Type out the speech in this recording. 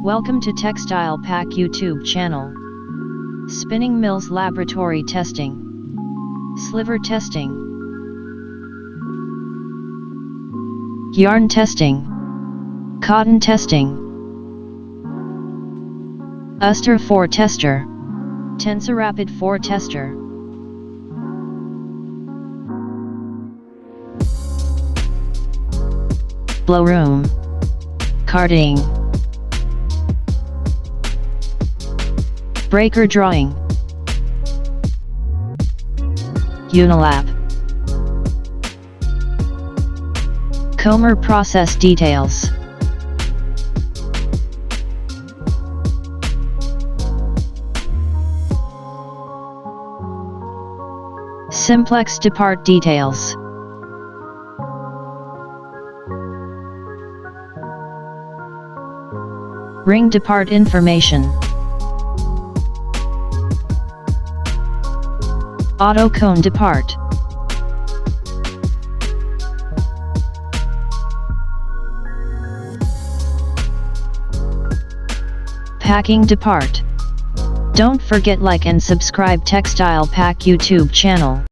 Welcome to Textile Pak YouTube channel. Spinning Mills Laboratory Testing. Sliver Testing. Yarn Testing. Cotton Testing. Uster 4 Tester. Tensor Rapid 4 Tester. Blow Room. Carding. Breaker Drawing. Unilap. Comber Process Details. Simplex Depart Details. Ring Depart Information. Auto Cone Depart. Packing Depart. Don't forget like and subscribe Textile Pak YouTube channel.